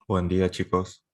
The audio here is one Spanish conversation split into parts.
Buen día, chicos.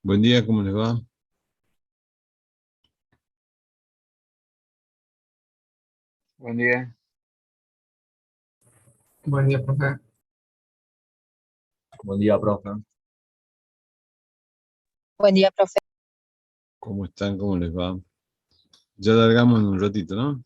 Buen día, ¿cómo les va? Buen día. Buen día, profe. Buen día, profe. Buen día, profe. ¿Cómo están? ¿Cómo les va? Ya largamos en un ratito, ¿no?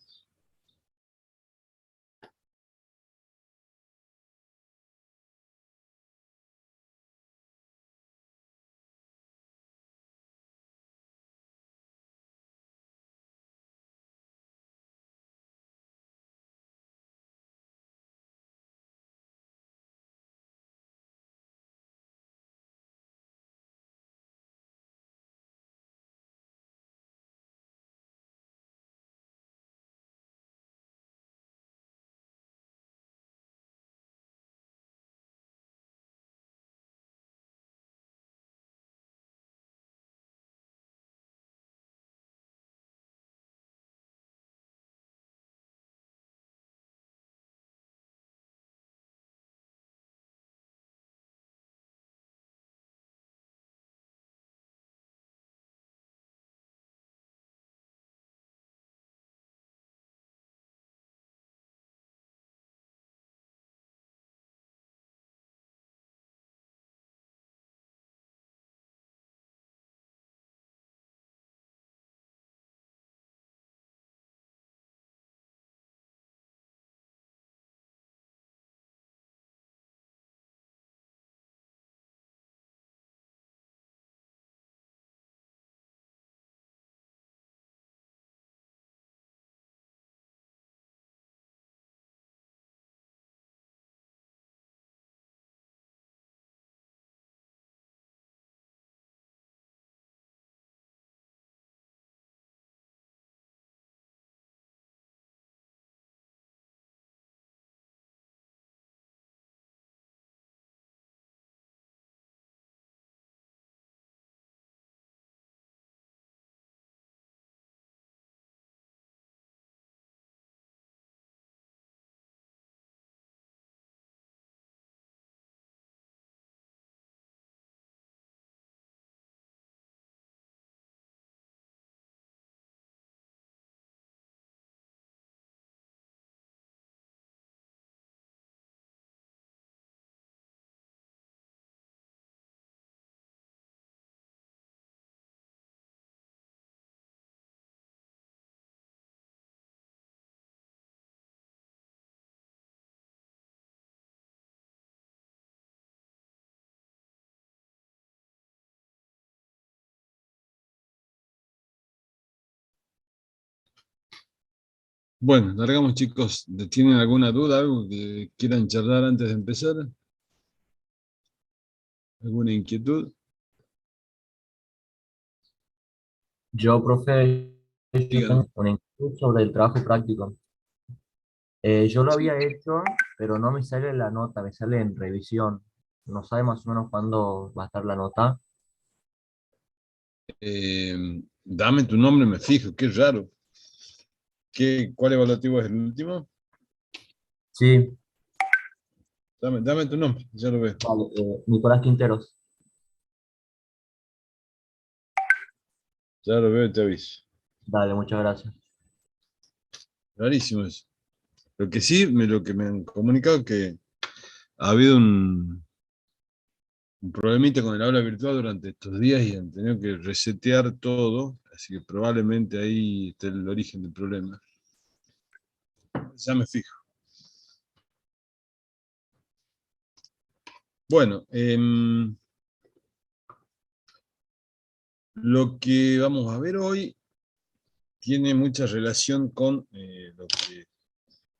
Bueno, largamos, chicos. ¿Tienen alguna duda, algo que quieran charlar antes de empezar? ¿Alguna inquietud? Yo, profe, yo Díganme. tengo una inquietud sobre el trabajo práctico. Yo lo había hecho, pero no me sale la nota, me sale en revisión. No sabe más o menos cuándo va a estar la nota. Dame tu nombre, me fijo, qué raro. ¿Cuál evaluativo es el último? Sí, Dame tu nombre, ya lo veo. vale, Nicolás Quinteros. Ya lo veo y te aviso. Dale, muchas gracias. Rarísimo eso. Lo que sí, lo que me han comunicado es que ha habido un problemita con el aula virtual durante estos días y han tenido que resetear todo, así que probablemente ahí esté el origen del problema. Ya me fijo. Bueno, lo que vamos a ver hoy tiene mucha relación con lo que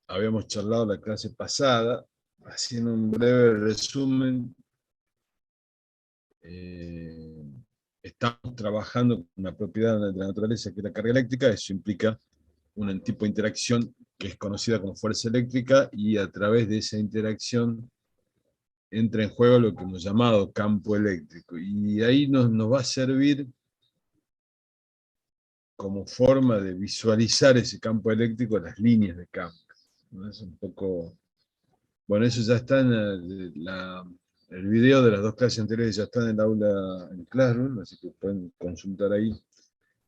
habíamos charlado la clase pasada. Haciendo un breve resumen, eh, estamos trabajando con una propiedad de la naturaleza que es la carga eléctrica. Eso implica un tipo de interacción que es conocida como fuerza eléctrica, y a través de esa interacción entra en juego lo que hemos llamado campo eléctrico. Y ahí nos va a servir como forma de visualizar ese campo eléctrico, las líneas de campo, ¿no? Es un poco... Bueno, eso ya está en el video de las dos clases anteriores, ya está en el aula, en Classroom, así que pueden consultar ahí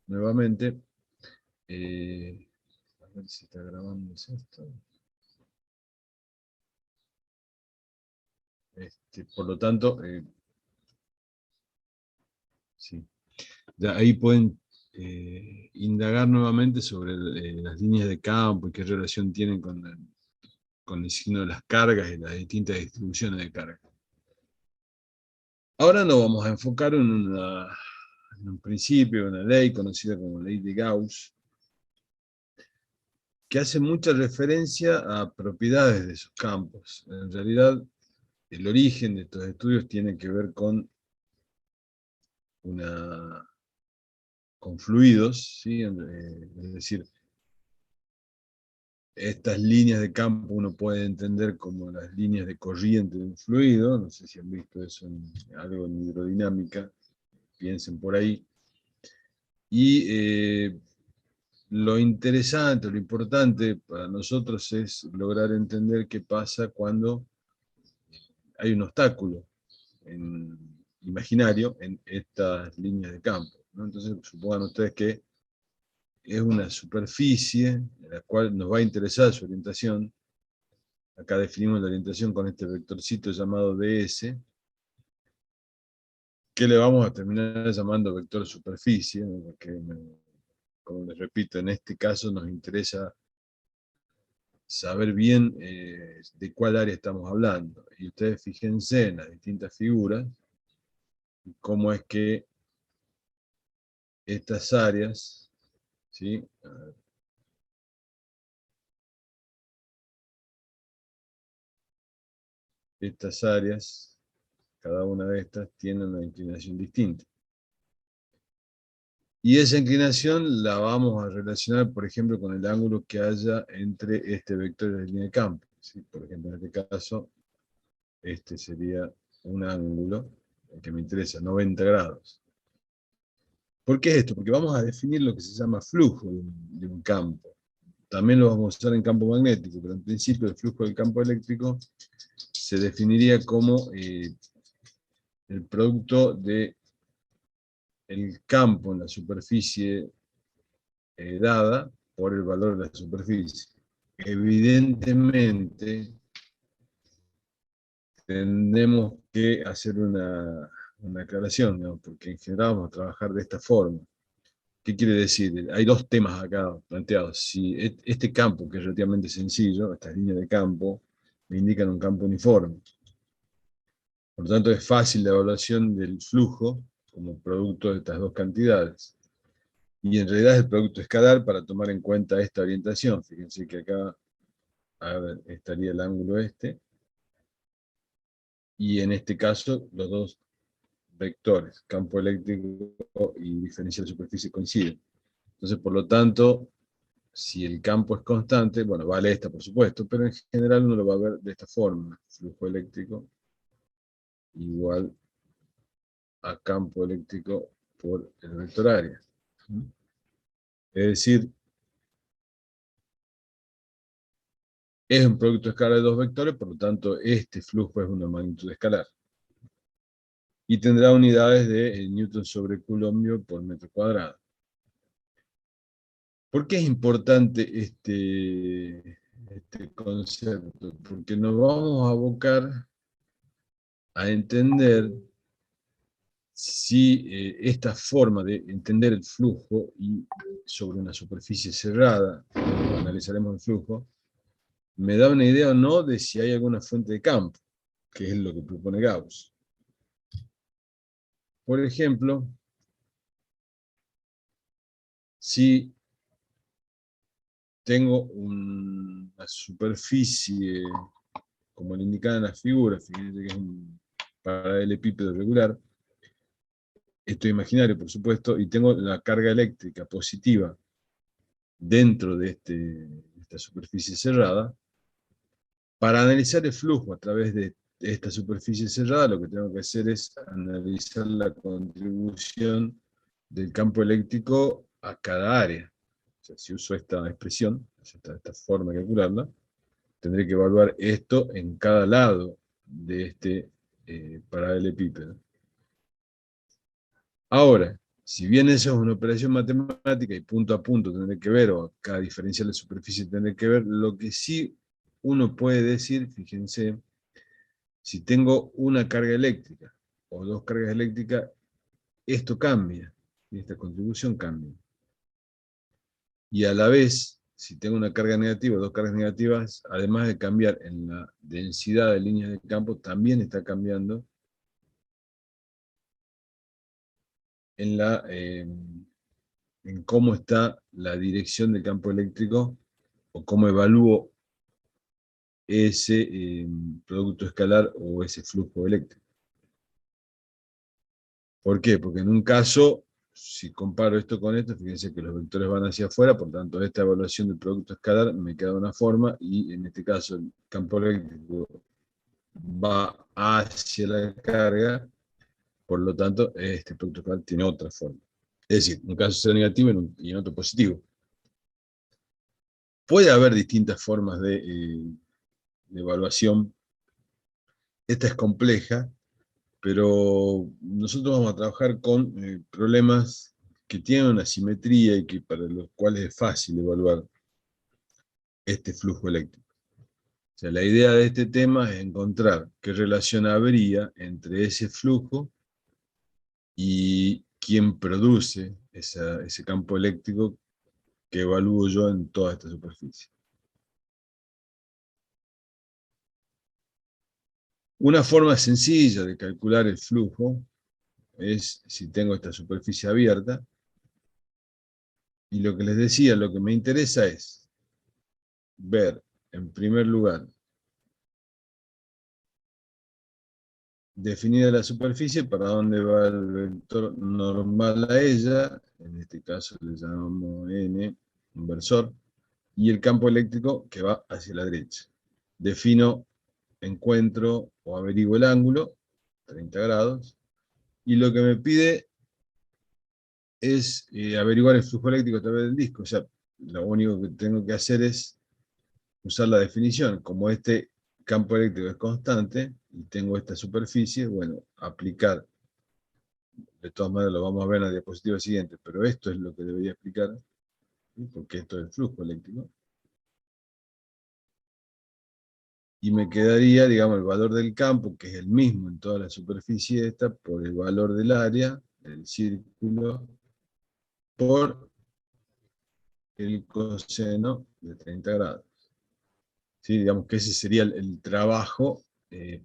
nuevamente. ver si está grabando esto. Por lo tanto, sí. Ya ahí pueden indagar nuevamente sobre las líneas de campo y qué relación tienen con el signo de las cargas y las distintas distribuciones de carga. Ahora nos vamos a enfocar en un principio, una ley conocida como ley de Gauss, que hace mucha referencia a propiedades de esos campos. En realidad, el origen de estos estudios tiene que ver con fluidos, ¿sí? Es decir, estas líneas de campo uno puede entender como las líneas de corriente de un fluido, no sé si han visto eso en algo en hidrodinámica, piensen por ahí. Y lo interesante, lo importante para nosotros es lograr entender qué pasa cuando hay un obstáculo imaginario en estas líneas de campo, ¿no? Entonces, supongan ustedes que es una superficie en la cual nos va a interesar su orientación. Acá definimos la orientación con este vectorcito llamado ds, que le vamos a terminar llamando vector superficie, ¿no? Porque, como les repito, en este caso nos interesa saber bien de cuál área estamos hablando. Y ustedes fíjense en las distintas figuras, cómo es que estas áreas, ¿sí? Estas áreas, cada una de estas tiene una inclinación distinta. Y esa inclinación la vamos a relacionar, por ejemplo, con el ángulo que haya entre este vector y la línea de campo, ¿sí? Por ejemplo, en este caso, este sería un ángulo, el que me interesa, 90 grados. ¿Por qué esto? Porque vamos a definir lo que se llama flujo de un campo. También lo vamos a usar en campo magnético, pero en principio el flujo del campo eléctrico se definiría como el producto de el campo en la superficie dada por el valor de la superficie. Evidentemente, tenemos que hacer una aclaración, ¿no? Porque en general vamos a trabajar de esta forma. ¿Qué quiere decir? Hay dos temas acá planteados. Si este campo, que es relativamente sencillo, estas líneas de campo, me indican un campo uniforme. Por lo tanto, es fácil la evaluación del flujo como producto de estas dos cantidades. Y en realidad es el producto escalar para tomar en cuenta esta orientación. Fíjense que acá estaría el ángulo este, y en este caso los dos vectores, campo eléctrico y diferencial de superficie, coinciden. Entonces, por lo tanto, si el campo es constante, bueno, vale esta por supuesto, pero en general uno lo va a ver de esta forma: flujo eléctrico igual a campo eléctrico por el vector área. Es decir, es un producto escalar de dos vectores, por lo tanto este flujo es una magnitud escalar. Y tendrá unidades de newton sobre coulombio por metro cuadrado. ¿Por qué es importante este concepto? Porque nos vamos a abocar a entender si esta forma de entender el flujo y sobre una superficie cerrada, analizaremos el flujo, me da una idea o no de si hay alguna fuente de campo, que es lo que propone Gauss. Por ejemplo, si tengo una superficie, como le indicaba en la figura, fíjense que es un paralelepípedo regular, esto es imaginario, por supuesto, y tengo la carga eléctrica positiva dentro de esta superficie cerrada. Para analizar el flujo a través de esta superficie cerrada, lo que tengo que hacer es analizar la contribución del campo eléctrico a cada área. O sea, si uso esta expresión, esta forma de calcularla, tendré que evaluar esto en cada lado de este paralelepípedo. Ahora, Si bien esa es una operación matemática y punto a punto tendré que ver, o cada diferencial de superficie tendré que ver, lo que sí uno puede decir, fíjense, si tengo una carga eléctrica o dos cargas eléctricas, esto cambia, y esta contribución cambia. Y a la vez, si tengo una carga negativa o dos cargas negativas, además de cambiar en la densidad de líneas de campo, también está cambiando en cómo está la dirección del campo eléctrico o cómo evalúo ese producto escalar o ese flujo eléctrico. ¿Por qué? Porque en un caso, si comparo esto con esto, fíjense que los vectores van hacia afuera, por tanto esta evaluación del producto escalar me queda de una forma, y en este caso el campo eléctrico va hacia la carga, por lo tanto este producto escalar tiene otra forma. Es decir, en un caso será negativo y en otro positivo. Puede haber distintas formas de evaluación. Esta es compleja, pero nosotros vamos a trabajar con problemas que tienen una simetría y que para los cuales es fácil evaluar este flujo eléctrico. O sea, la idea de este tema es encontrar qué relación habría entre ese flujo y quién produce ese campo eléctrico que evalúo yo en toda esta superficie. Una forma sencilla de calcular el flujo es si tengo esta superficie abierta, y lo que les decía, lo que me interesa es ver, en primer lugar, definida la superficie, para dónde va el vector normal a ella, en este caso le llamamos n, inversor, y el campo eléctrico que va hacia la derecha. Defino, encuentro o averiguo el ángulo, 30 grados, y lo que me pide es averiguar el flujo eléctrico a través del disco. O sea, lo único que tengo que hacer es usar la definición. Como este campo eléctrico es constante y tengo esta superficie, bueno, aplicar, de todas maneras lo vamos a ver en la diapositiva siguiente, pero esto es lo que debería explicar, ¿sí? Porque esto es el flujo eléctrico. Y me quedaría, digamos, el valor del campo, que es el mismo en toda la superficie esta, por el valor del área, del círculo, por el coseno de 30 grados. ¿Sí? Digamos que ese sería el trabajo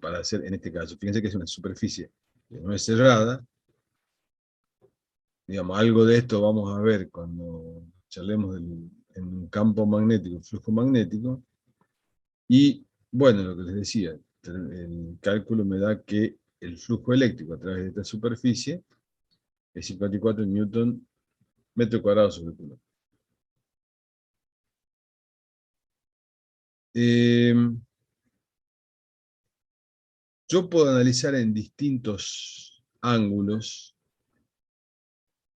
para hacer en este caso. Fíjense que es una superficie que no es cerrada. Digamos, algo de esto vamos a ver cuando charlemos en un campo magnético, flujo magnético. Y bueno, lo que les decía, el cálculo me da que el flujo eléctrico a través de esta superficie es 54 newton metro cuadrado sobre coulomb. Yo puedo analizar en distintos ángulos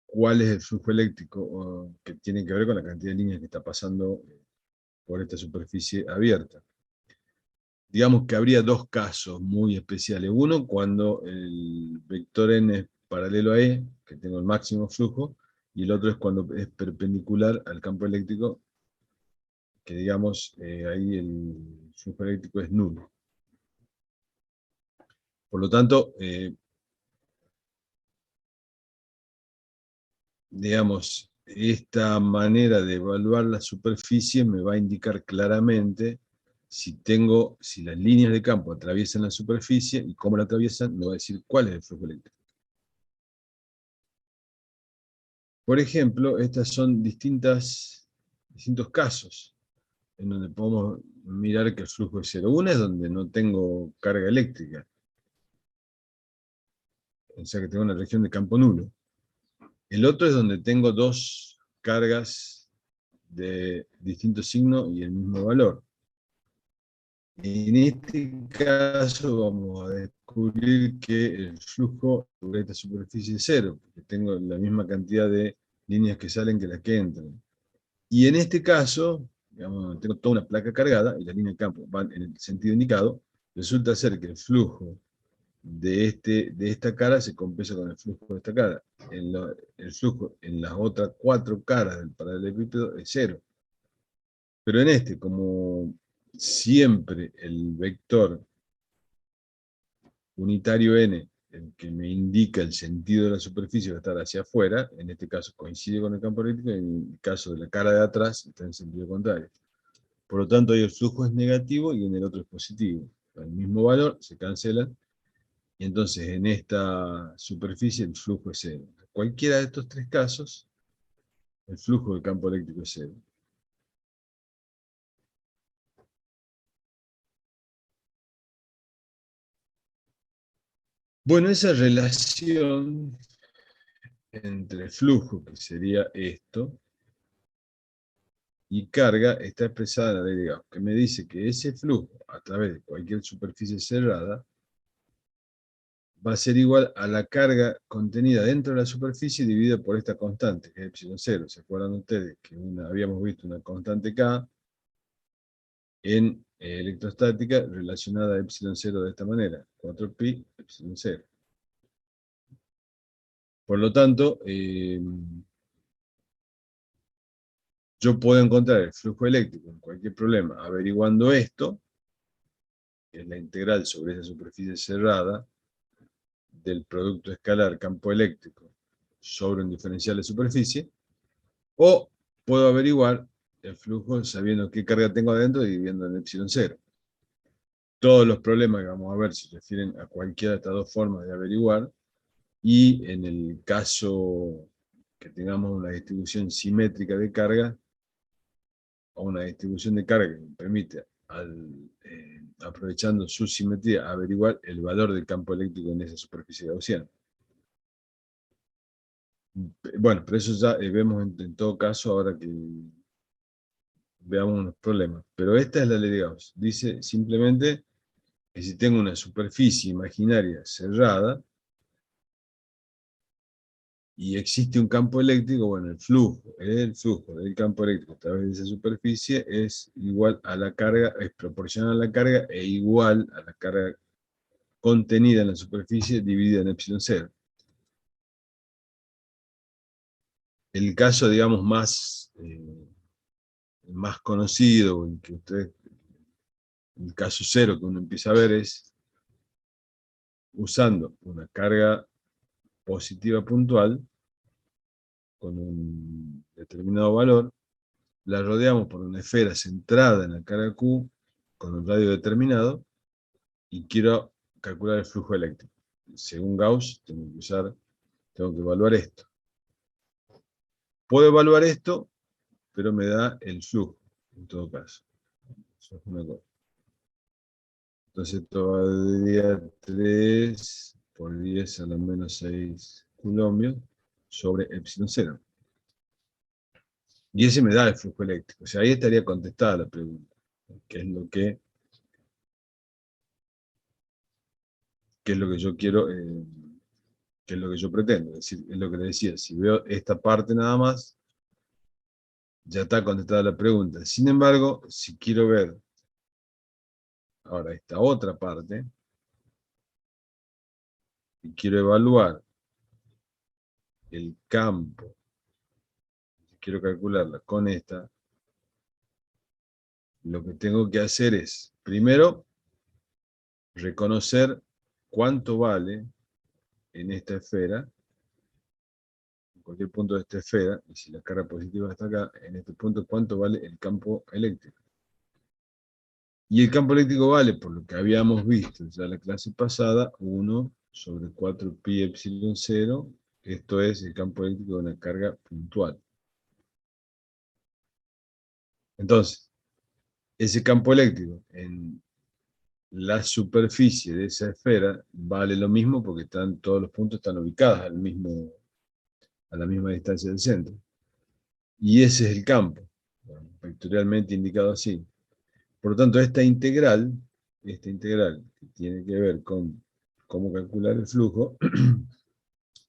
cuál es el flujo eléctrico que tiene que ver con la cantidad de líneas que está pasando por esta superficie abierta. Digamos que habría dos casos muy especiales. Uno, cuando el vector n es paralelo a E, que tengo el máximo flujo, y el otro es cuando es perpendicular al campo eléctrico, que digamos, ahí el flujo eléctrico es nulo. Por lo tanto, digamos, esta manera de evaluar la superficie me va a indicar claramente si las líneas de campo atraviesan la superficie, y cómo la atraviesan, me va a decir cuál es el flujo eléctrico. Por ejemplo, estas son distintos casos en donde podemos mirar que el flujo es cero. Una es donde no tengo carga eléctrica, o sea que tengo una región de campo nulo. El otro es donde tengo dos cargas de distinto signo y el mismo valor. En este caso vamos a descubrir que el flujo sobre esta superficie es cero, porque tengo la misma cantidad de líneas que salen que las que entran. Y en este caso, digamos, tengo toda una placa cargada y las líneas de campo van en el sentido indicado, resulta ser que el flujo de esta cara se compensa con el flujo de esta cara. El flujo en las otras 4 caras del paralelepípedo es 0. Pero en este, como siempre el vector unitario n, el que me indica el sentido de la superficie va a estar hacia afuera, en este caso coincide con el campo eléctrico, en el caso de la cara de atrás está en sentido contrario. Por lo tanto, ahí el flujo es negativo y en el otro es positivo. El mismo valor se cancela, y entonces en esta superficie el flujo es 0. Cualquiera de estos 3 casos, el flujo del campo eléctrico es 0. Bueno, esa relación entre flujo, que sería esto, y carga, está expresada en la ley de Gauss, que me dice que ese flujo, a través de cualquier superficie cerrada, va a ser igual a la carga contenida dentro de la superficie dividida por esta constante, que es epsilon 0. ¿Se acuerdan ustedes que habíamos visto una constante K en electrostática relacionada a epsilon 0 de esta manera? 4pi epsilon 0. Por lo tanto, yo puedo encontrar el flujo eléctrico en cualquier problema averiguando esto, que es la integral sobre esa superficie cerrada del producto escalar campo eléctrico sobre un diferencial de superficie, o puedo averiguar el flujo sabiendo qué carga tengo adentro y dividiendo en epsilon 0. Todos los problemas que vamos a ver se refieren a cualquiera de estas dos formas de averiguar, y en el caso que tengamos una distribución simétrica de carga, o una distribución de carga que me permite, aprovechando su simetría, averiguar el valor del campo eléctrico en esa superficie gaussiana. Bueno, pero eso ya vemos en todo caso ahora que veamos unos problemas. Pero esta es la ley de Gauss. Dice simplemente que si tengo una superficie imaginaria cerrada y existe un campo eléctrico, bueno, el flujo del campo eléctrico a través de esa superficie es igual a la carga, es proporcional a la carga e igual a la carga contenida en la superficie dividida en epsilon 0. El caso, digamos, más conocido, el caso 0 que uno empieza a ver es usando una carga positiva puntual con un determinado valor, la rodeamos por una esfera centrada en la carga Q con un radio determinado y quiero calcular el flujo eléctrico. Según Gauss, tengo que evaluar esto. Puedo evaluar esto, pero me da el flujo, en todo caso. Eso es una cosa. Entonces esto valdría 3 por 10 a la menos 6 coulombios sobre epsilon 0. Y ese me da el flujo eléctrico. O sea, ahí estaría contestada la pregunta. ¿Qué es lo que yo quiero, qué es lo que yo pretendo? Es decir, es lo que le decía, si veo esta parte nada más, ya está contestada la pregunta. Sin embargo, si quiero ver ahora esta otra parte, y quiero evaluar el campo, quiero calcularla con esta, lo que tengo que hacer es, primero, reconocer cuánto vale en esta esfera, en cualquier punto de esta esfera, y si la carga positiva está acá, en este punto, cuánto vale el campo eléctrico. Y el campo eléctrico vale, por lo que habíamos visto ya en la clase pasada, 1 sobre 4pi epsilon 0, esto es el campo eléctrico de una carga puntual. Entonces, ese campo eléctrico en la superficie de esa esfera vale lo mismo porque todos los puntos están ubicados a la misma distancia del centro. Y ese es el campo, vectorialmente indicado así. Por lo tanto, esta integral que tiene que ver con cómo calcular el flujo,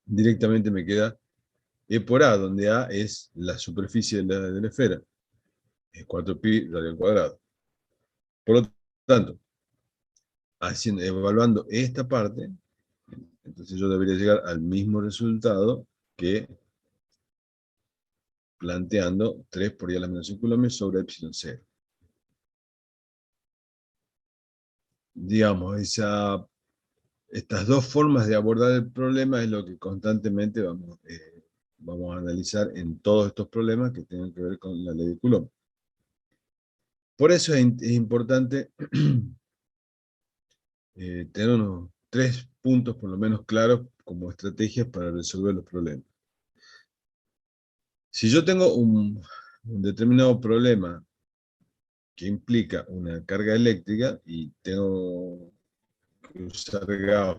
directamente me queda E por A, donde A es la superficie de la esfera. Es 4pi radio al cuadrado. Por lo tanto, evaluando esta parte, Entonces yo debería llegar al mismo resultado que planteando 3 por 10 a la menos 1 coulomb sobre epsilon 0. Digamos, estas dos formas de abordar el problema es lo que constantemente vamos a analizar en todos estos problemas que tengan que ver con la ley de Coulomb. Por eso es importante tener unos 3 puntos por lo menos claros como estrategias para resolver los problemas. Si yo tengo un determinado problema que implica una carga eléctrica y tengo que usar gas,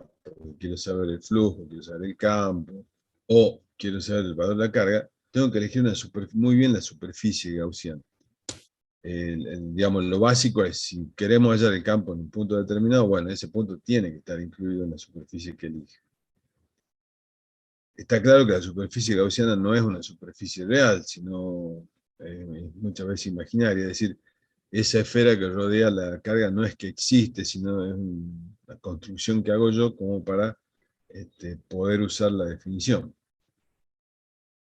quiero saber el flujo, quiero saber el campo, o quiero saber el valor de la carga, tengo que elegir muy bien la superficie gaussiana. Digamos, lo básico es, si queremos hallar el campo en un punto determinado, bueno, ese punto tiene que estar incluido en la superficie que elige. Está claro que la superficie gaussiana no es una superficie real, sino muchas veces imaginaria, es decir, esa esfera que rodea la carga no es que existe, sino es una construcción que hago yo como para poder usar la definición.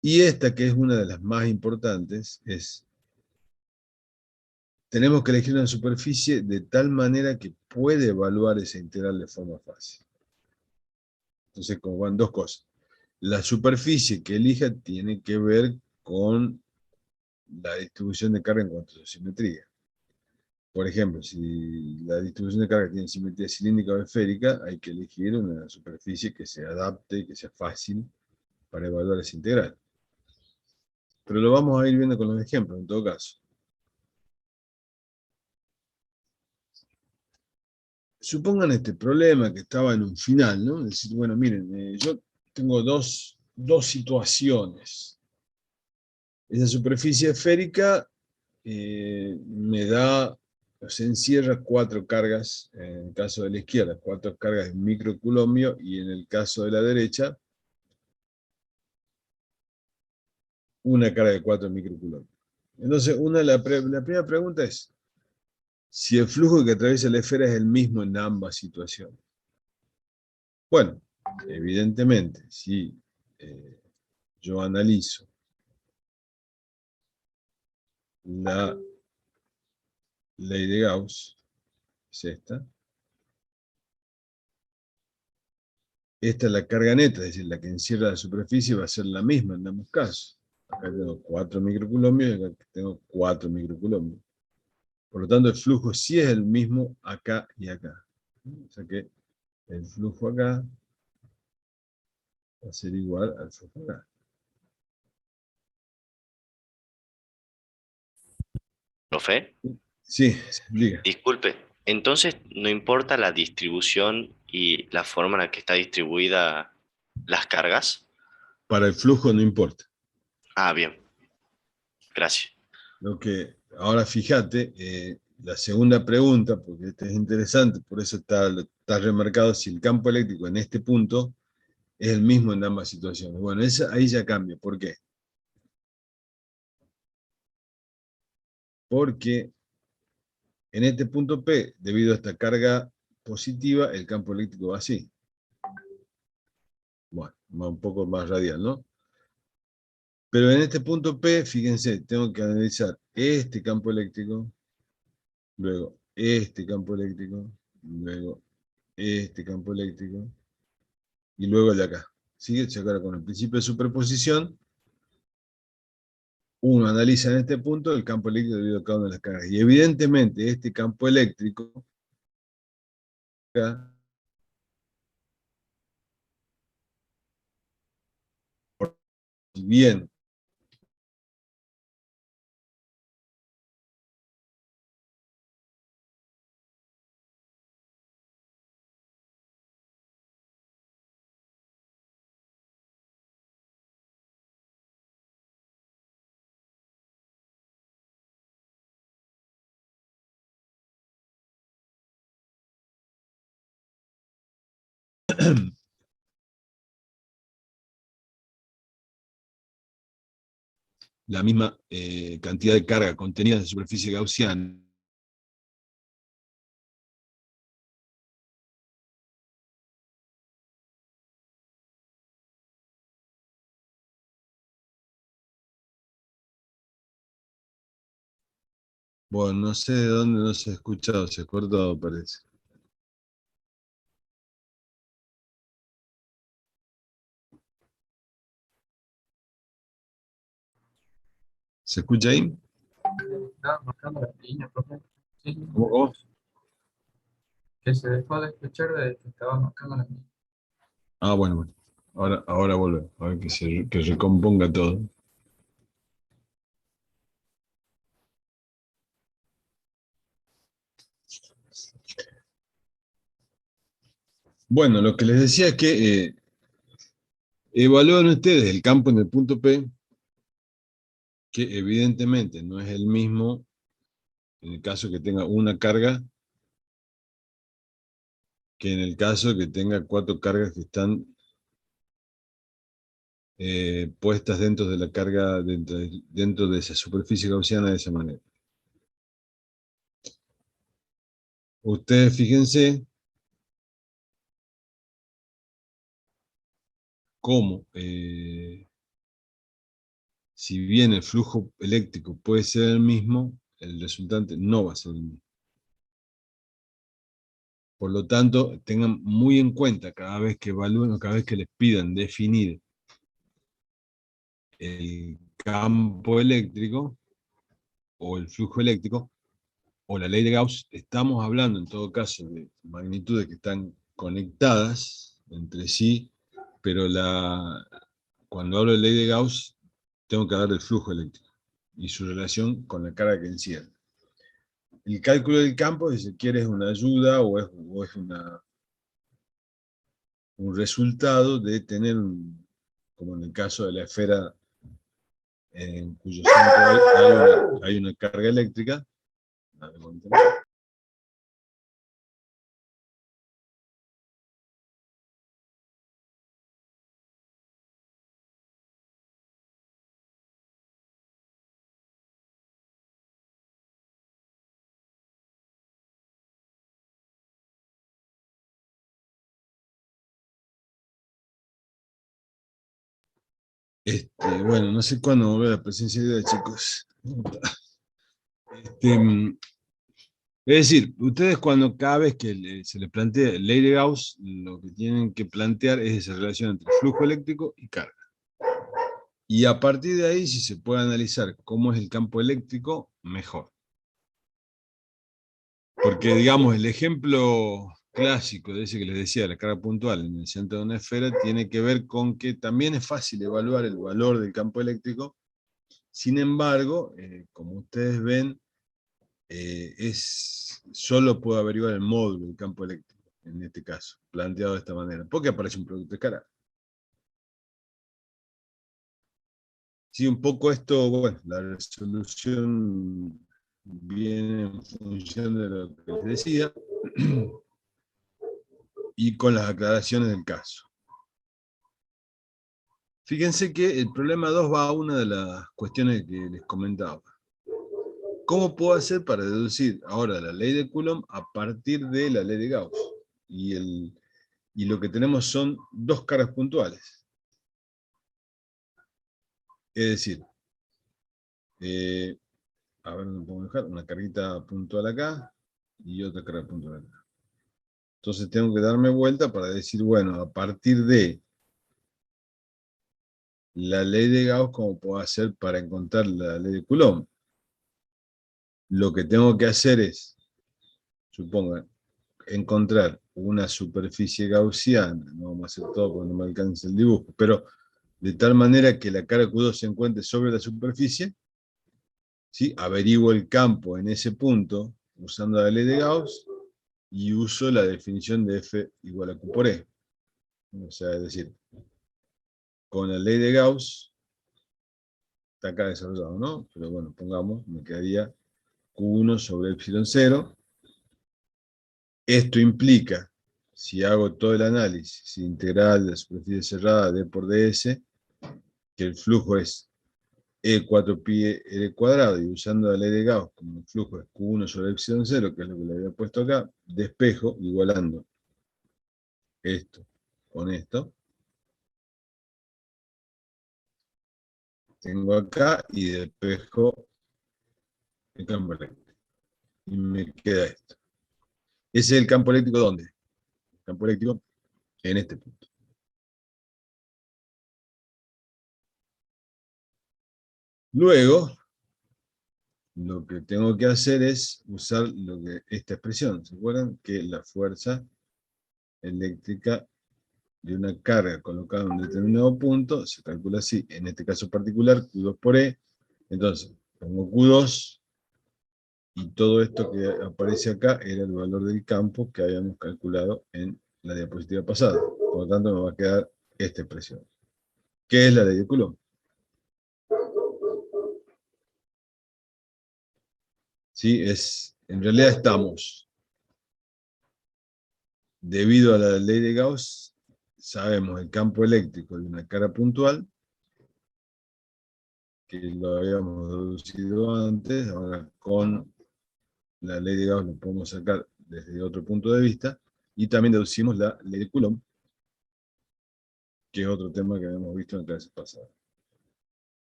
Y esta, que es una de las más importantes, es, tenemos que elegir una superficie de tal manera que puede evaluar esa integral de forma fácil. Entonces, como van dos cosas. La superficie que elija tiene que ver con la distribución de carga en cuanto a su simetría. Por ejemplo, si la distribución de carga tiene simetría cilíndrica o esférica, hay que elegir una superficie que se adapte y que sea fácil para evaluar esa integral. Pero lo vamos a ir viendo con los ejemplos, en todo caso. Supongan este problema que estaba en un final, ¿no? Es decir, bueno, miren, yo tengo dos situaciones. Esa superficie esférica me da, se encierra 4 cargas, en el caso de la izquierda, 4 cargas de microculombio, y en el caso de la derecha, una carga de 4 microculombio. Entonces, la primera pregunta es, si el flujo que atraviesa la esfera es el mismo en ambas situaciones. Bueno, evidentemente, si yo analizo la ley de Gauss, es esta. Esta es la carga neta, es decir, la que encierra la superficie va a ser la misma en ambos casos. Acá tengo 4 microcoulombios y acá tengo 4 microcoulombios. Por lo tanto, el flujo sí es el mismo acá y acá. O sea que el flujo acá va a ser igual al flujo acá. ¿Profe? Sí, diga. Disculpe, entonces no importa la distribución y la forma en la que está distribuida las cargas. Para el flujo no importa. Ah, bien, gracias. Ahora fíjate, la segunda pregunta, porque esta es interesante, por eso está remarcado si el campo eléctrico en este punto es el mismo en ambas situaciones. Bueno, ahí ya cambia. ¿Por qué? Porque en este punto P, debido a esta carga positiva, el campo eléctrico va así. Bueno, va un poco más radial, ¿no? Pero en este punto P, fíjense, tengo que analizar este campo eléctrico, luego este campo eléctrico, luego este campo eléctrico, y luego el de acá. ¿Sí? Ahora con el principio de superposición, uno analiza en este punto el campo eléctrico debido a cada una de las cargas. Y evidentemente este campo eléctrico, acá, si bien la misma cantidad de carga contenida en la superficie gaussiana, Bueno, no sé de dónde no se ha escuchado, se ha cortado, parece. ¿Se escucha ahí? Estaba marcando la línea, profe. Sí, ¿Cómo? que se dejó de escuchar de que estaba marcando la línea. Ah, bueno, bueno. Ahora vuelve. A ver que recomponga todo. Bueno, lo que les decía es que evalúan ustedes el campo en el punto P, que evidentemente no es el mismo en el caso que tenga una carga que en el caso que tenga 4 cargas que están puestas dentro de la carga, dentro de esa superficie gaussiana de esa manera. Ustedes fíjense cómo, si bien el flujo eléctrico puede ser el mismo, el resultante no va a ser el mismo. Por lo tanto, tengan muy en cuenta cada vez que evalúen o cada vez que les pidan definir el campo eléctrico o el flujo eléctrico o la ley de Gauss, estamos hablando en todo caso de magnitudes que están conectadas entre sí, pero cuando hablo de ley de Gauss, tengo que hablar del flujo eléctrico y su relación con la carga que encierra. El cálculo del campo, si se quiere, es una ayuda o es un resultado de tener, como en el caso de la esfera en cuyo centro hay una carga eléctrica. Bueno, no sé cuándo volver a la presencia de chicos. Es decir, ustedes cuando cada vez que se les plantea ley de Gauss, lo que tienen que plantear es esa relación entre flujo eléctrico y carga. Y a partir de ahí, si se puede analizar cómo es el campo eléctrico, mejor. Porque, digamos, el ejemplo clásico de ese que les decía, la carga puntual en el centro de una esfera, tiene que ver con que también es fácil evaluar el valor del campo eléctrico. Sin embargo, como ustedes ven, solo puedo averiguar el módulo del campo eléctrico, en este caso, planteado de esta manera, porque aparece un producto escalar. Sí, un poco esto, bueno, la resolución viene en función de lo que les decía y con las aclaraciones del caso. Fíjense que el problema 2 va a una de las cuestiones que les comentaba. ¿Cómo puedo hacer para deducir ahora la ley de Coulomb a partir de la ley de Gauss? Y lo que tenemos son 2 cargas puntuales. Es decir, a ver dónde puedo dejar, una carguita puntual acá y otra carga puntual acá. Entonces tengo que darme vuelta para decir, bueno, a partir de la ley de Gauss, ¿cómo puedo hacer para encontrar la ley de Coulomb? Lo que tengo que hacer es, supongan, encontrar una superficie gaussiana, no vamos a hacer todo porque no me alcanza el dibujo, pero de tal manera que la carga Q2 se encuentre sobre la superficie, ¿sí? Averiguo el campo en ese punto usando la ley de Gauss y uso la definición de F igual a Q por E. O sea, es decir, con la ley de Gauss, está acá desarrollado, ¿no? Pero bueno, pongamos, me quedaría Q1 sobre epsilon 0. Esto implica, si hago todo el análisis integral de la superficie cerrada d por ds, que el flujo es E4pi L cuadrado, y usando la ley de Gauss como el flujo es Q1 sobre epsilon 0, que es lo que le había puesto acá, despejo igualando esto con esto. Tengo acá y despejo el campo eléctrico. Y me queda esto. Ese es el campo eléctrico, ¿dónde? El campo eléctrico en este punto. Luego, lo que tengo que hacer es usar esta expresión. ¿Se acuerdan? Que la fuerza eléctrica de una carga colocada en un determinado punto se calcula así. En este caso particular, Q2 por E. Entonces, pongo Q2 y todo esto que aparece acá era el valor del campo que habíamos calculado en la diapositiva pasada. Por lo tanto, me va a quedar esta expresión. ¿Qué es la ley de Coulomb? ¿Sí? En realidad estamos, debido a la ley de Gauss, sabemos el campo eléctrico de una carga puntual, que lo habíamos deducido antes, ahora con la ley de Gauss lo podemos sacar desde otro punto de vista, y también deducimos la ley de Coulomb, que es otro tema que habíamos visto en clases pasadas.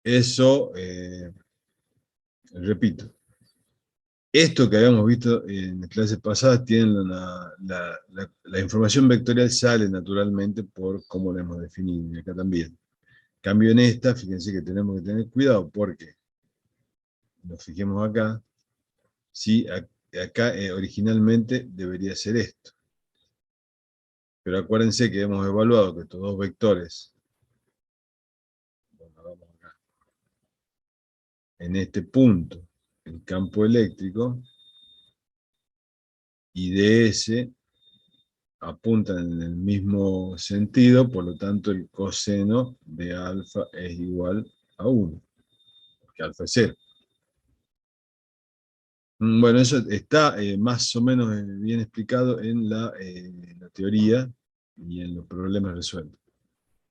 Eso, repito, esto que habíamos visto en las clases pasadas, la información vectorial sale naturalmente por cómo la hemos definido, y acá también. Cambio en esta, fíjense que tenemos que tener cuidado porque, nos fijemos acá, ¿sí? Acá originalmente debería ser esto. Pero acuérdense que hemos evaluado que estos dos vectores, bueno, vamos acá, en este punto, el campo eléctrico, y DS apuntan en el mismo sentido, por lo tanto el coseno de alfa es igual a 1, porque alfa es 0. Bueno, eso está más o menos bien explicado en la teoría y en los problemas resueltos.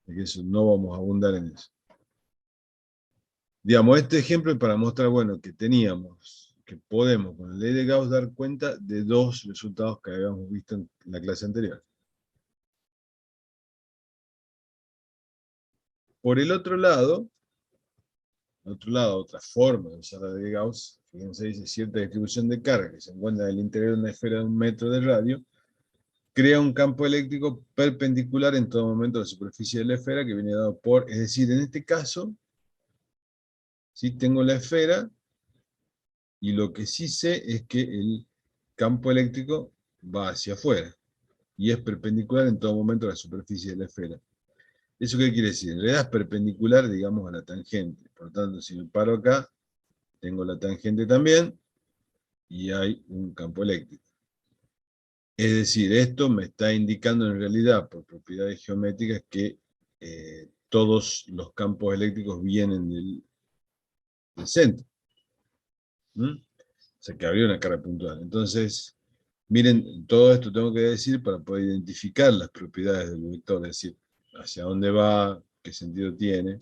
Así que eso, no vamos a abundar en eso. Digamos, este ejemplo es para mostrar, bueno, que podemos con la ley de Gauss dar cuenta de dos resultados que habíamos visto en la clase anterior. Por el otro lado, otra forma de usar la ley de Gauss, fíjense, dice cierta distribución de carga que se encuentra en el interior de una esfera de 1 metro de radio, crea un campo eléctrico perpendicular en todo momento a la superficie de la esfera que viene dado por, es decir, en este caso, ¿sí? Tengo la esfera y lo que sí sé es que el campo eléctrico va hacia afuera y es perpendicular en todo momento a la superficie de la esfera. ¿Eso qué quiere decir? En realidad es perpendicular, digamos, a la tangente. Por lo tanto, si me paro acá, tengo la tangente también y hay un campo eléctrico. Es decir, esto me está indicando en realidad, por propiedades geométricas, que todos los campos eléctricos vienen del centro. O sea, que habría una carga puntual. Entonces, miren, todo esto tengo que decir para poder identificar las propiedades del vector, es decir, hacia dónde va, qué sentido tiene.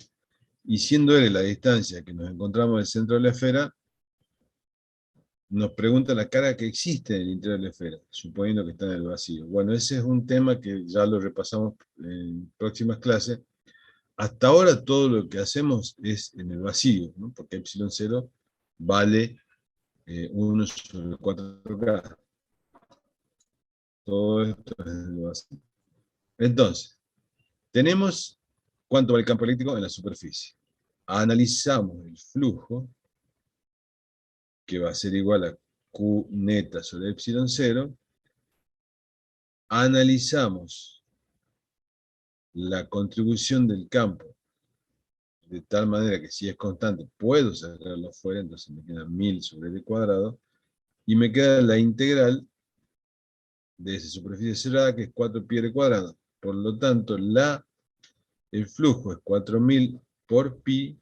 Y siendo L la distancia que nos encontramos del centro de la esfera, nos pregunta la carga que existe en el interior de la esfera, suponiendo que está en el vacío. Bueno, ese es un tema que ya lo repasamos en próximas clases. Hasta ahora todo lo que hacemos es en el vacío, ¿no? Porque epsilon 0 vale 1 sobre 4K. Todo esto es en el vacío. Entonces, tenemos cuánto va el campo eléctrico en la superficie. Analizamos el flujo, que va a ser igual a Q neta sobre epsilon 0. Analizamos la contribución del campo, de tal manera que si es constante puedo sacarlo afuera, entonces me queda 1000 sobre L cuadrado, y me queda la integral de esa superficie cerrada, que es 4pi L cuadrado. Por lo tanto, el flujo es 4000 por pi,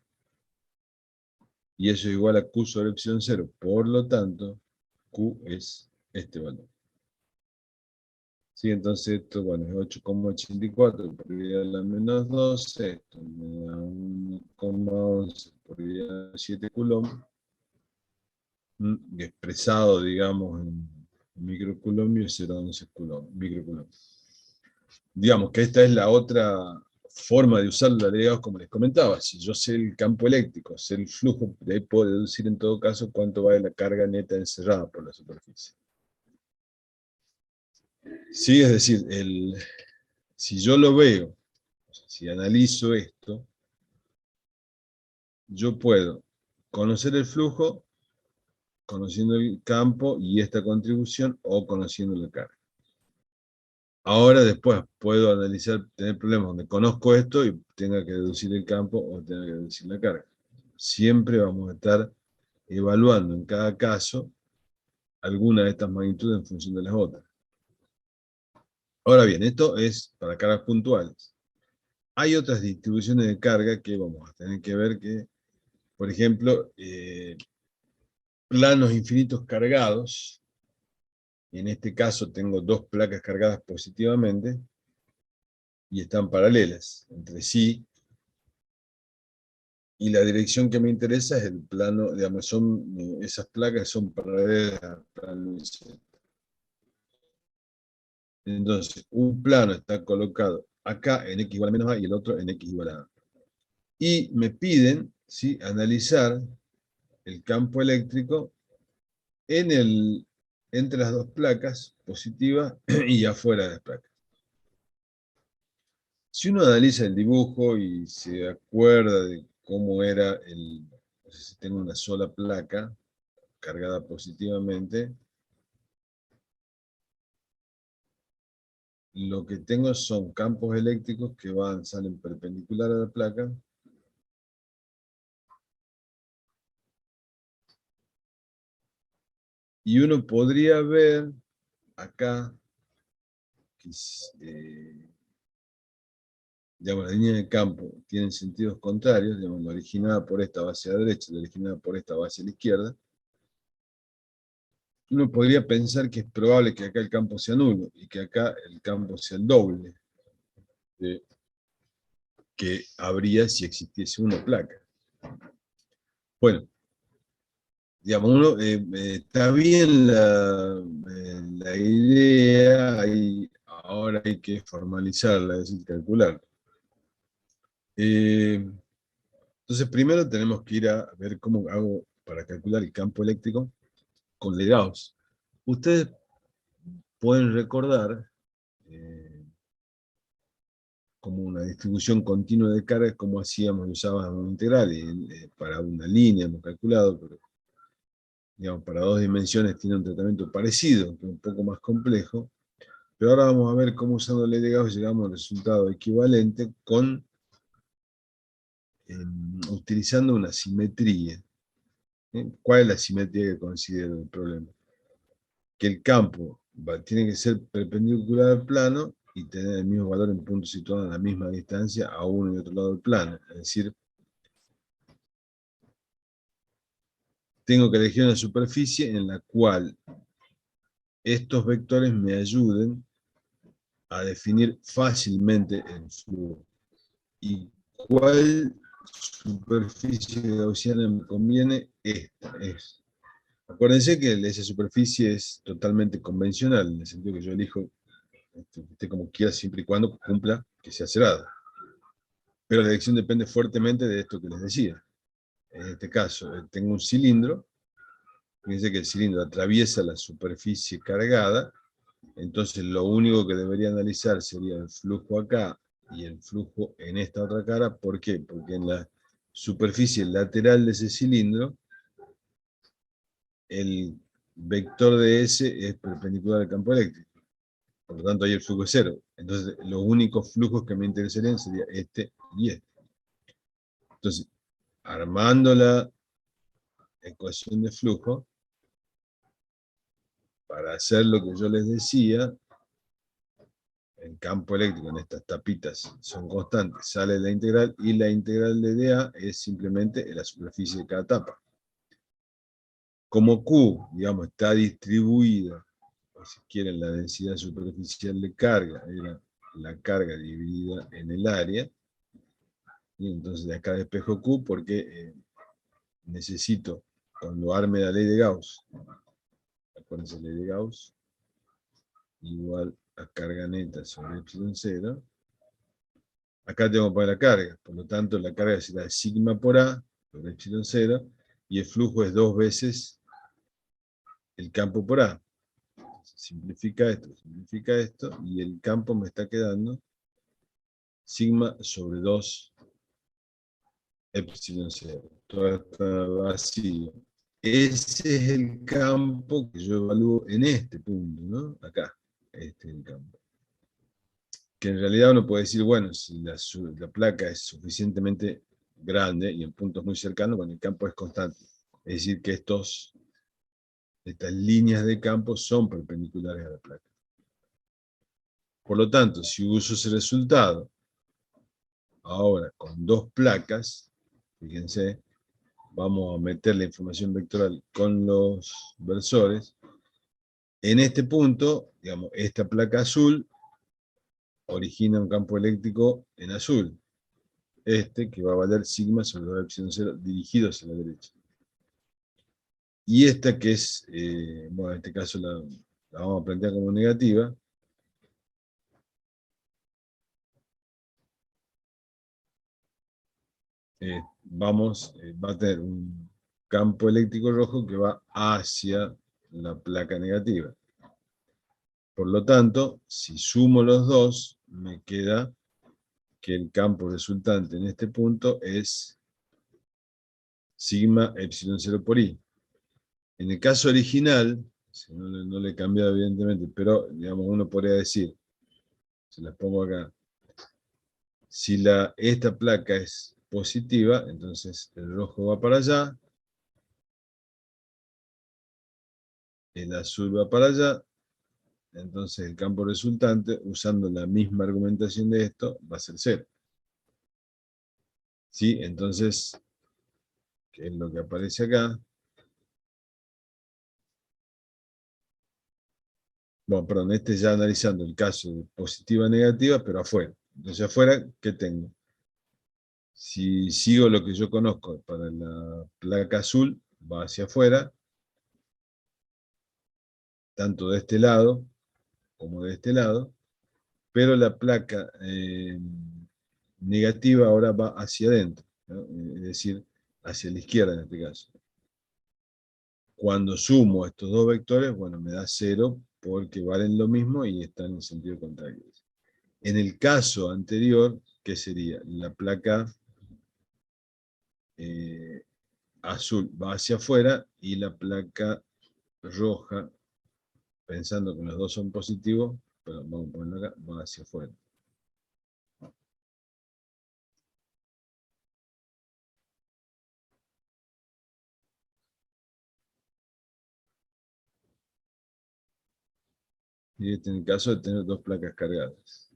y eso es igual a Q sobre epsilon 0. Por lo tanto, Q es este valor. Sí, entonces esto, bueno, es 8,84 por I a la menos 12, esto me da 1,11 por I a la 7 Coulomb, expresado, digamos, en microcoulomb, es 0,11 microcoulomb. Digamos que esta es la otra forma de usar la ley de Gauss, como les comentaba, si yo sé el campo eléctrico, sé el flujo, de ahí puedo deducir en todo caso cuánto vale la carga neta encerrada por la superficie. Sí, es decir, si yo lo veo, si analizo esto, yo puedo conocer el flujo, conociendo el campo y esta contribución, o conociendo la carga. Ahora después puedo analizar, tener problemas donde conozco esto y tenga que deducir el campo o tenga que deducir la carga. Siempre vamos a estar evaluando en cada caso alguna de estas magnitudes en función de las otras. Ahora bien, esto es para cargas puntuales. Hay otras distribuciones de carga que vamos a tener que ver que, por ejemplo, planos infinitos cargados. En este caso tengo dos placas cargadas positivamente y están paralelas entre sí. Y la dirección que me interesa es el plano, digamos, esas placas son paralelas al plano inicial. Entonces, un plano está colocado acá en x igual a menos a y el otro en x igual a a. Y me piden, ¿sí?, analizar el campo eléctrico entre las dos placas, positiva y afuera de las placas. Si uno analiza el dibujo y se acuerda de cómo era si tengo una sola placa cargada positivamente, lo que tengo son campos eléctricos que salen perpendicular a la placa, y uno podría ver acá que digamos, la línea de campo tienen sentidos contrarios, digamos, la originada por esta va hacia la derecha, la originada por esta va hacia la izquierda. Uno podría pensar que es probable que acá el campo sea nulo y que acá el campo sea el doble de que habría si existiese una placa. Bueno, digamos, está bien la idea, ahora hay que formalizarla, es decir, calcularla. Entonces, primero tenemos que ir a ver cómo hago para calcular el campo eléctrico con ley de Gauss. Ustedes pueden recordar como una distribución continua de cargas, como hacíamos, usábamos un integral, y para una línea hemos calculado, pero digamos, para dos dimensiones tiene un tratamiento parecido, que es un poco más complejo. Pero ahora vamos a ver cómo usando la ley de Gauss llegamos al resultado equivalente utilizando una simetría. ¿Cuál es la simetría que considero el problema? Que el campo tiene que ser perpendicular al plano y tener el mismo valor en puntos situados a la misma distancia a uno y otro lado del plano. Es decir, tengo que elegir una superficie en la cual estos vectores me ayuden a definir fácilmente el flujo. ¿Y cuál superficie gaussiana me conviene? Esta es. Acuérdense que esa superficie es totalmente convencional, en el sentido que yo elijo que esté como quiera, siempre y cuando cumpla que sea cerrada. Pero la elección depende fuertemente de esto que les decía. En este caso, tengo un cilindro, fíjense que el cilindro atraviesa la superficie cargada, entonces lo único que debería analizar sería el flujo acá y el flujo en esta otra cara. ¿Por qué? Porque en la superficie lateral de ese cilindro, el vector de S es perpendicular al campo eléctrico. Por lo tanto, ahí el flujo es cero. Entonces, los únicos flujos que me interesarían serían este y este. Entonces, armando la ecuación de flujo, para hacer lo que yo les decía, el campo eléctrico en estas tapitas son constantes, sale la integral, y la integral de dA es simplemente la superficie de cada tapa. Como Q, digamos, está distribuida, o si quieren, la densidad superficial de carga, era la carga dividida en el área, y entonces de acá despejo Q porque necesito, cuando arme la ley de Gauss, acuérdense, la ley de Gauss, igual a carga neta sobre epsilon 0, Acá tengo que poner la carga, por lo tanto la carga será sigma por A, por epsilon 0, y el flujo es 2 veces el campo por A. Simplifica esto, y el campo me está quedando sigma sobre 2 epsilon 0. Todo está vacío. Ese es el campo que yo evalúo en este punto, ¿no? Acá, este es el campo. Que en realidad uno puede decir, bueno, si la placa es suficientemente grande y en puntos muy cercanos, bueno, el campo es constante. Es decir, que estas líneas de campo son perpendiculares a la placa. Por lo tanto, si uso ese resultado, ahora con dos placas, fíjense, vamos a meter la información vectoral con los versores. En este punto, digamos, esta placa azul origina un campo eléctrico en azul. Que va a valer sigma sobre 2 epsilon 0 dirigido hacia la derecha. Y esta que es, bueno, en este caso la vamos a plantear como negativa. Va a tener un campo eléctrico rojo que va hacia la placa negativa. Por lo tanto, si sumo los dos, me queda que el campo resultante en este punto es sigma epsilon 0 por i. En el caso original, no le he cambiado evidentemente, pero digamos uno podría decir, se las pongo acá, si esta placa es positiva, entonces el rojo va para allá, el azul va para allá, entonces el campo resultante, usando la misma argumentación de esto, va a ser 0. ¿Sí? Entonces, ¿qué es lo que aparece acá? Bueno, perdón, ya analizando el caso de positiva-negativa, pero afuera. Entonces afuera, ¿qué tengo? Si sigo lo que yo conozco para la placa azul, va hacia afuera, tanto de este lado como de este lado, pero la placa negativa ahora va hacia adentro, ¿no? Es decir, hacia la izquierda en este caso. Cuando sumo estos dos vectores, bueno, me da 0 porque valen lo mismo y están en sentido contrario. En el caso anterior, ¿qué sería? La placa azul va hacia afuera y la placa roja, pensando que los dos son positivos, pero vamos a ponerlo acá, va hacia afuera. Y en el caso de tener dos placas cargadas.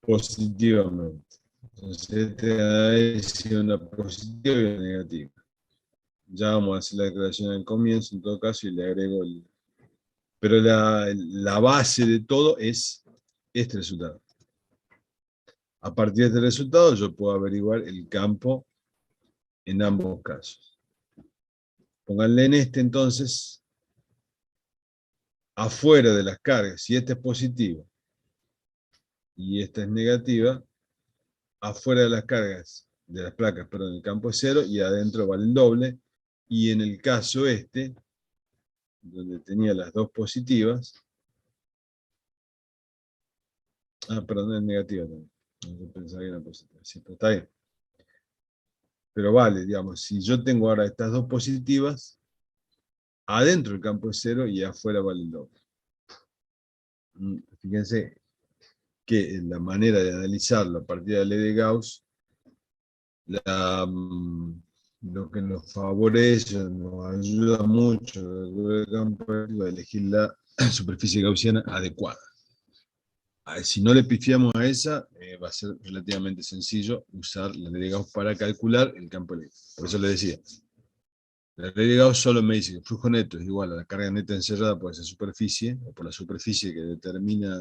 Positivamente. Entonces, es una positiva y una negativa. Ya vamos a hacer la declaración al comienzo, en todo caso, y le agrego el... Pero la base de todo es este resultado. A partir de este resultado, yo puedo averiguar el campo en ambos casos. Pónganle en este, entonces, afuera de las cargas, si esta es positiva y esta es negativa, afuera de las cargas, de las placas, perdón, el campo es 0 y adentro vale el doble. Y en el caso donde tenía las dos positivas, perdón, es negativa también. Yo pensaba que era positiva, sí, pero está bien. Pero vale, digamos, si yo tengo ahora estas dos positivas, adentro el campo es 0 y afuera vale el doble. Fíjense que la manera de analizarlo a partir de la ley de Gauss, lo que nos favorece, nos ayuda mucho el campo a elegir la superficie gaussiana adecuada. Si no le pifiamos a esa, va a ser relativamente sencillo usar la ley de Gauss para calcular el campo eléctrico. Por eso le decía, la ley de Gauss solo me dice que el flujo neto es igual a la carga neta encerrada por esa superficie, o por la superficie que determina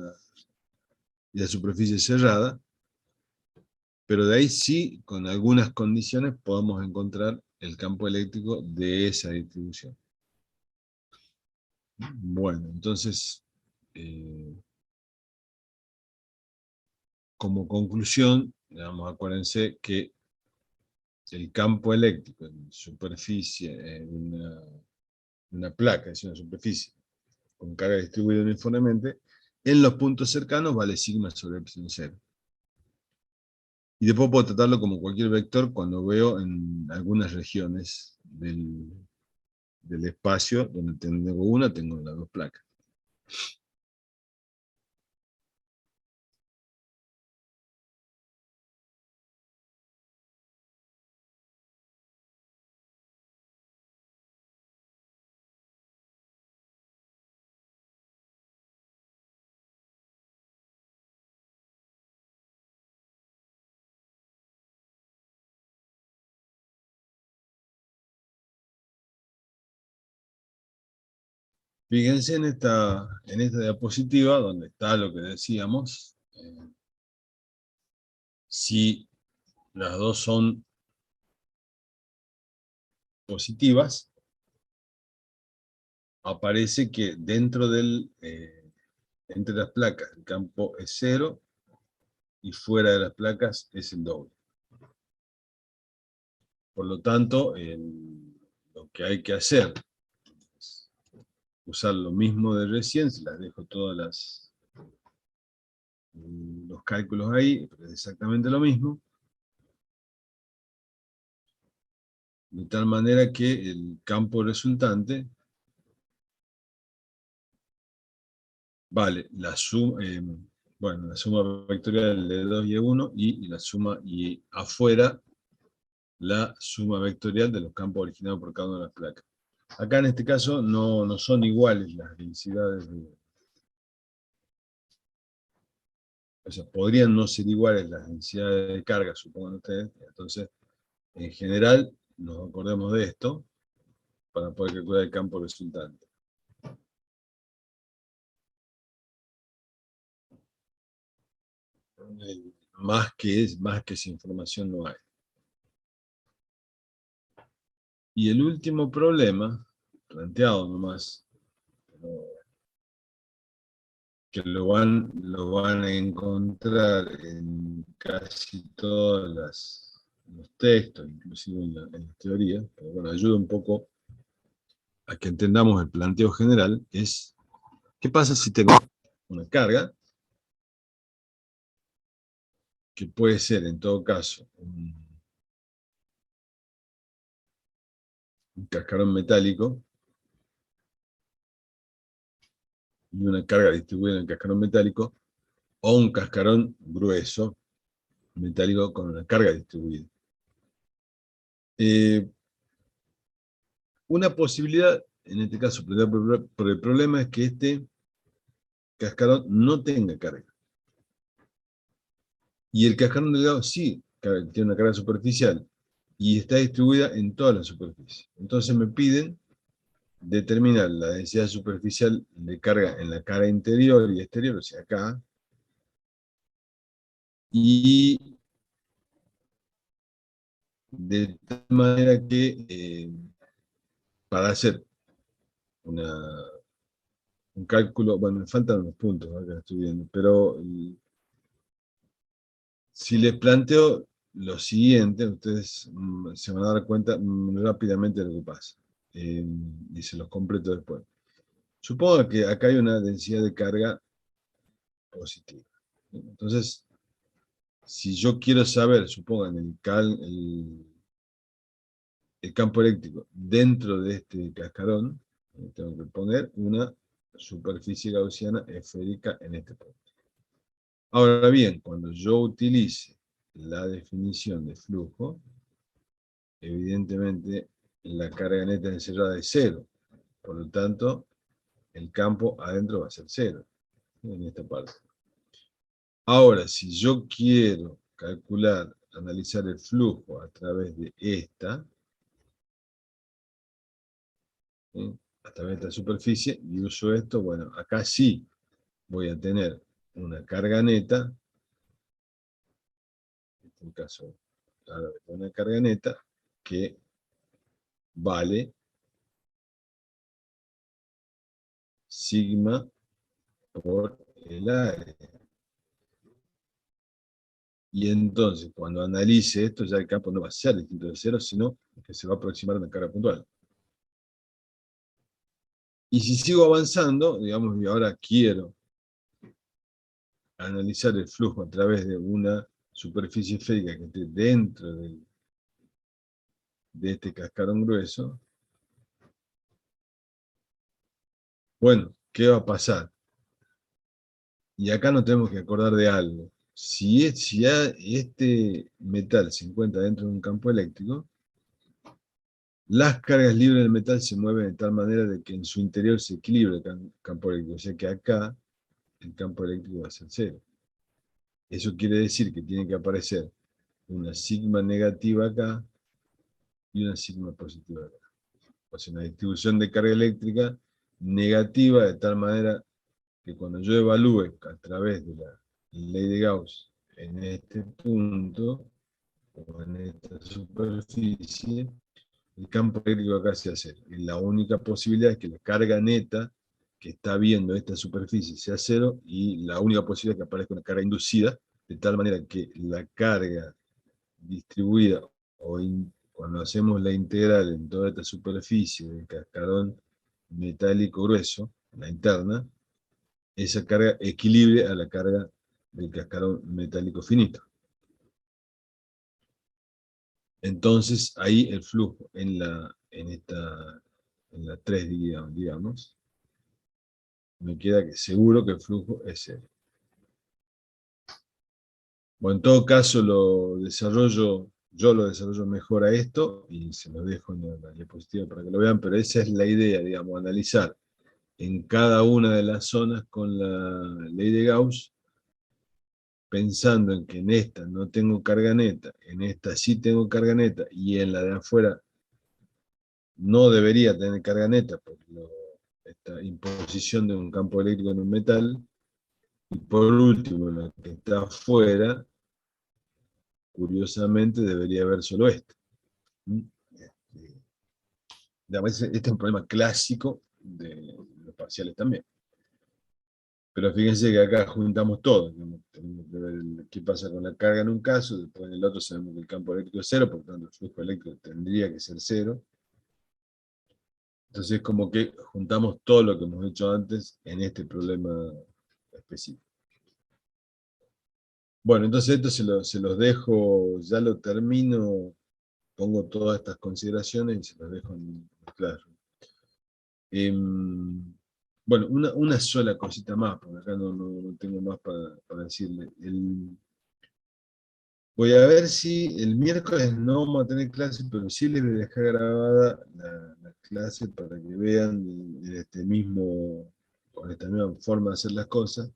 la superficie cerrada, pero de ahí sí, con algunas condiciones, podemos encontrar el campo eléctrico de esa distribución. Bueno, entonces como conclusión, digamos, acuérdense que el campo eléctrico en superficie, en una placa, es una superficie con carga distribuida uniformemente, en los puntos cercanos vale sigma sobre epsilon cero. Y después puedo tratarlo como cualquier vector cuando veo en algunas regiones del espacio donde tengo una, tengo las dos placas. Fíjense en esta diapositiva donde está lo que decíamos. Si las dos son positivas, aparece que entre las placas el campo es 0 y fuera de las placas es el doble. Por lo tanto, lo que hay que hacer es usar lo mismo de recién, se las dejo todas los cálculos ahí, pero es exactamente lo mismo. De tal manera que el campo resultante vale la suma, la suma vectorial de 2 y 1 y la suma, y afuera la suma vectorial de los campos originados por cada una de las placas. Acá en este caso no son iguales las densidades o sea, podrían no ser iguales las densidades de carga, supongan ustedes. Entonces, en general, nos acordemos de esto para poder calcular el campo resultante. Más que esa información no hay. Y el último problema, planteado nomás, que lo van a encontrar en casi todos los textos, inclusive en la teoría, pero bueno, ayuda un poco a que entendamos el planteo general, es ¿qué pasa si tengo una carga, que puede ser en todo caso un cascarón metálico, y una carga distribuida en el cascarón metálico, o un cascarón grueso, metálico con una carga distribuida? Una posibilidad, en este caso, por el problema, es que este cascarón no tenga carga. Y el cascarón delgado sí tiene una carga superficial y está distribuida en toda la superficie. Entonces me piden determinar la densidad superficial de carga en la cara interior y exterior, o sea, acá, y de tal manera que para hacer un cálculo, bueno, me faltan unos puntos, acá estoy viendo, pero si les planteo lo siguiente, ustedes se van a dar cuenta rápidamente de lo que pasa, y se los completo después. Supongo que acá hay una densidad de carga positiva. Entonces, si yo quiero saber, supongan, el campo eléctrico dentro de este cascarón, tengo que poner una superficie gaussiana esférica en este punto. Ahora bien, cuando yo utilice la definición de flujo, evidentemente la carga neta encerrada es 0. Por lo tanto, el campo adentro va a ser 0, en esta parte. Ahora, si yo quiero calcular, analizar el flujo a través de esta, ¿sí?, a través de esta superficie, y uso esto, bueno, acá sí voy a tener una carga neta, en este caso, una carga neta que vale sigma por el área. Y entonces, cuando analice esto, ya el campo no va a ser distinto de cero, sino que se va a aproximar a una carga puntual. Y si sigo avanzando, digamos, y ahora quiero analizar el flujo a través de una superficie esférica que esté dentro de este cascarón grueso, bueno, ¿qué va a pasar? Y acá nos tenemos que acordar de algo. Si este metal se encuentra dentro de un campo eléctrico, las cargas libres del metal se mueven de tal manera de que en su interior se equilibra el campo eléctrico. O sea que acá el campo eléctrico va a ser cero. Eso quiere decir que tiene que aparecer una sigma negativa acá y una sigma positiva acá. O sea, una distribución de carga eléctrica negativa de tal manera que cuando yo evalúe a través de la ley de Gauss en este punto o en esta superficie, el campo eléctrico acá sea cero. Y la única posibilidad es que la carga neta que está viendo esta superficie sea cero, y la única posibilidad es que aparezca una carga inducida, de tal manera que la carga distribuida, cuando hacemos la integral en toda esta superficie del cascarón metálico grueso, la interna, esa carga equilibre a la carga del cascarón metálico finito. Entonces, ahí el flujo en la 3, digamos, me queda seguro que el flujo es cero. Bueno, en todo caso yo lo desarrollo mejor a esto, y se lo dejo en la diapositiva para que lo vean, pero esa es la idea, digamos, analizar en cada una de las zonas con la ley de Gauss, pensando en que en esta no tengo carga neta, en esta sí tengo carga neta, y en la de afuera no debería tener carga neta por esta imposición de un campo eléctrico en un metal. Y por último, la que está afuera, curiosamente, debería haber solo esto. Este es un problema clásico de los parciales también. Pero fíjense que acá juntamos todo. Tenemos que ver qué pasa con la carga en un caso, después en el otro sabemos que el campo eléctrico es cero, por lo tanto el flujo eléctrico tendría que ser cero. Entonces es como que juntamos todo lo que hemos hecho antes en este problema específico. Bueno, entonces esto se los dejo, ya lo termino, pongo todas estas consideraciones y se los dejo en claro. Bueno, una sola cosita más, porque acá no tengo más para decirle. Voy a ver si el miércoles no vamos a tener clase, pero sí les voy a dejar grabada la clase para que vean con esta misma forma de hacer las cosas.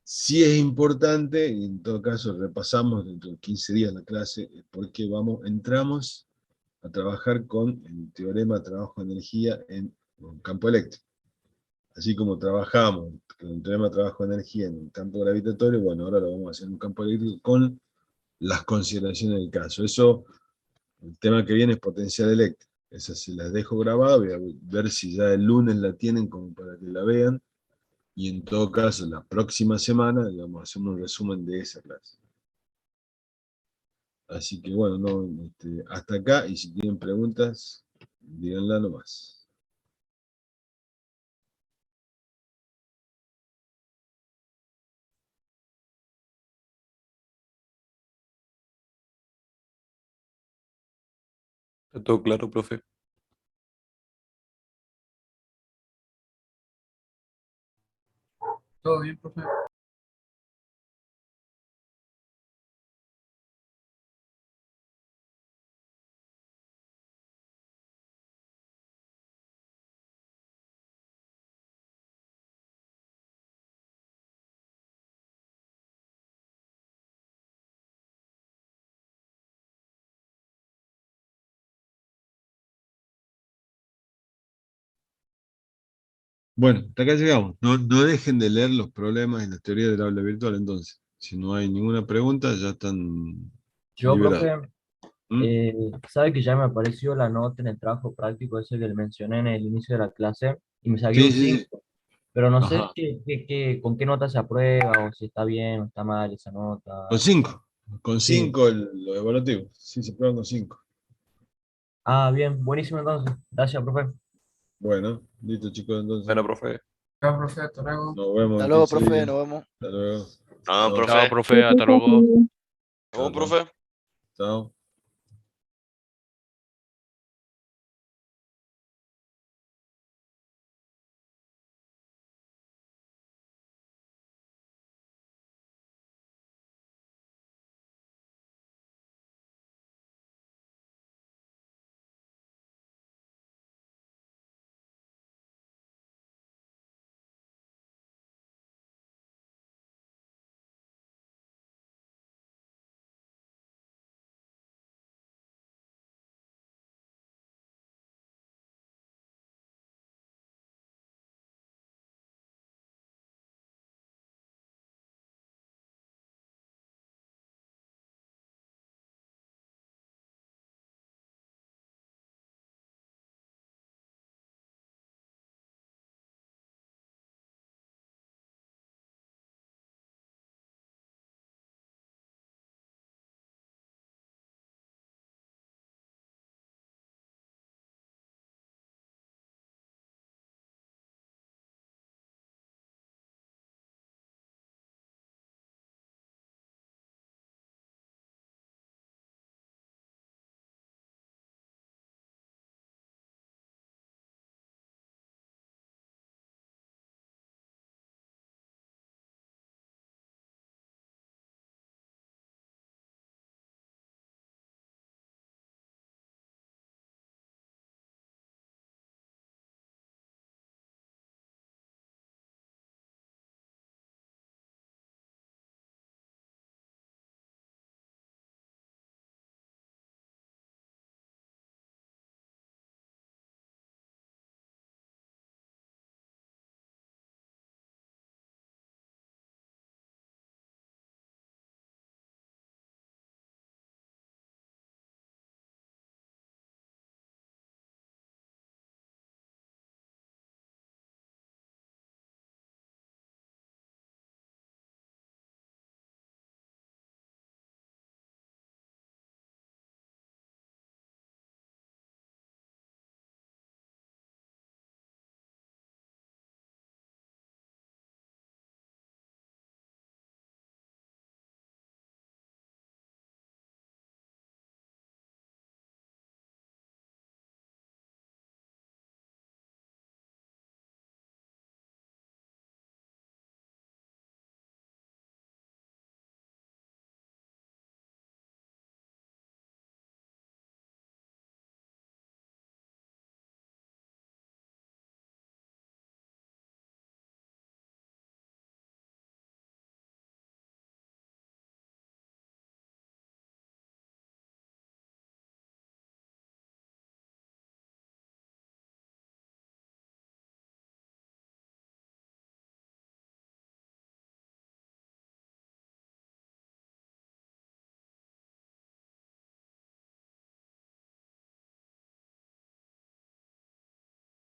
Sí es importante, y en todo caso repasamos dentro de 15 días la clase, porque entramos a trabajar con el teorema de trabajo-energía en un campo eléctrico. Así como trabajamos con el teorema de trabajo-energía en un campo gravitatorio, bueno, ahora lo vamos a hacer en un campo eléctrico con las consideraciones del caso. Eso, el tema que viene es potencial eléctrico. Esa se las dejo grabada, voy a ver si ya el lunes la tienen como para que la vean. Y en todo caso, la próxima semana, digamos, hacemos un resumen de esa clase. Así que bueno, hasta acá, y si tienen preguntas, díganla nomás. Está todo claro, profe. ¿Todo bien, profe? Bueno, hasta acá llegamos. No dejen de leer los problemas y las teorías del aula virtual, entonces. Si no hay ninguna pregunta, ya están Yo, liberados. profe, ¿Mm? sabe que ya me apareció la nota en el trabajo práctico ese que le mencioné en el inicio de la clase y me saqué Sí, un sí, sí. 5. Pero no sé Ajá. con qué nota se aprueba o si está bien o está mal esa nota. Con 5. Con Sí. 5 lo evaluativo. Sí, se prueban con 5. Ah, bien, buenísimo entonces. Gracias, profe. Bueno, listo chicos, entonces. Bueno, profe. Chao, profe, hasta luego. Nos vemos Hasta en luego, 15 profe, días. nos vemos. Hasta luego. No, Chao. profe. Chao, profe. Hasta luego. Chao, Luego, profe. chao.